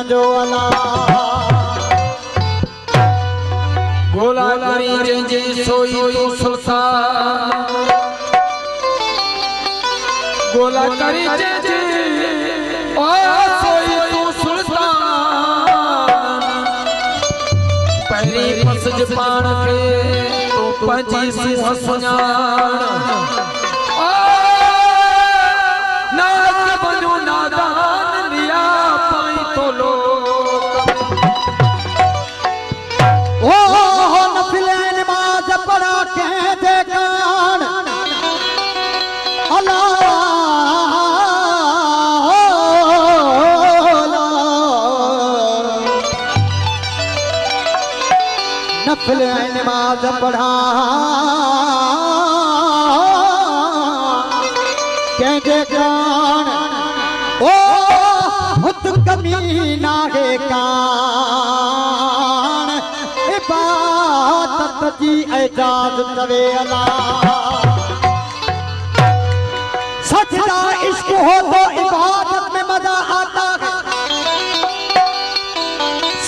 जो अला गोला करी जे सोई तू सुल्तान गोला करी जे ओ सोई तू सुल्तान पहली पसज पान के तो पंजी सुह सुञाण नाज़ बनो नादान लिया पाई तो लो नफिल नमाज पढ़ा के कान ओ खुद कमीना के कान इबादत जी इजाजत वे अला सजदा इश्क हो तो इबादत में मजा आता है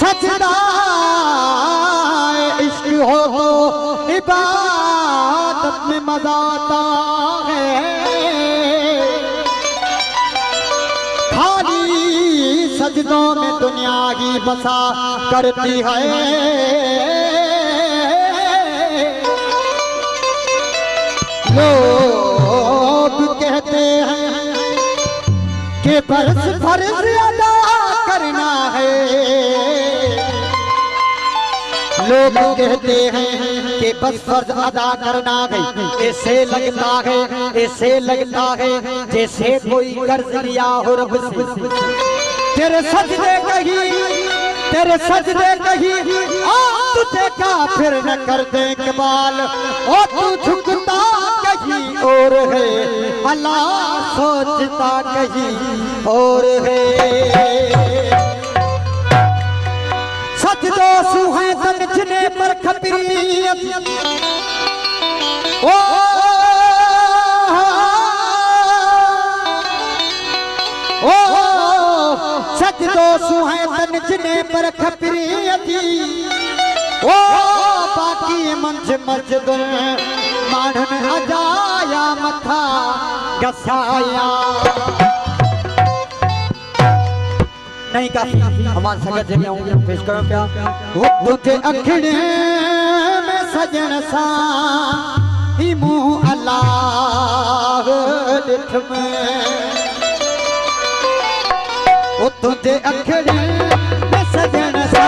सजदा हो इबादत में मजा आता है खाली सजदों में दुनिया की बसा करती है लोग कहते हैं कि फर्ज अदा करना है लोग कहते हैं कि बस फर्ज अदा करना है ऐसे लगता है जैसे कोई कर्ज लिया हो रब से तेरे सजदे कहीं तुझे काफिर न कर दे इकबाल ओ तू झुकता कहीं और है अल्लाह सोचता कहीं और है सजदो सुहे तनचने पर खपरीयत ओ सजदो सुहे तनचने पर खपरीयती ओ बाकी मंझ मस्जिद माण्हुनि अजाया मथा गसाया नहीं काफी हमारे संगत जगह पेश करो प्या तुझे अखड़े में सजन सा ही मुँह अल्लाह लिख में तुझे अखड़े में सजन सा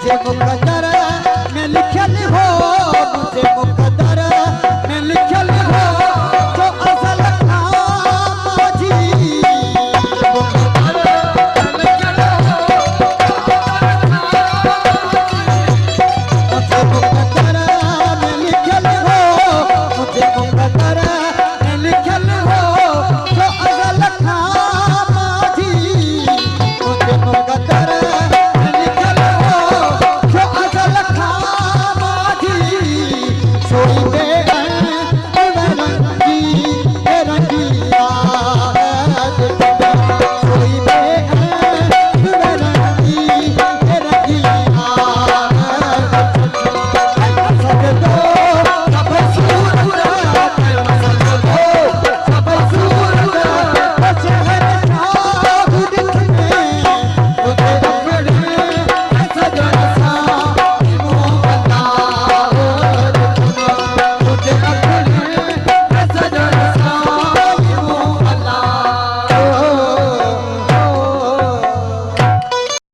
मुकद्दर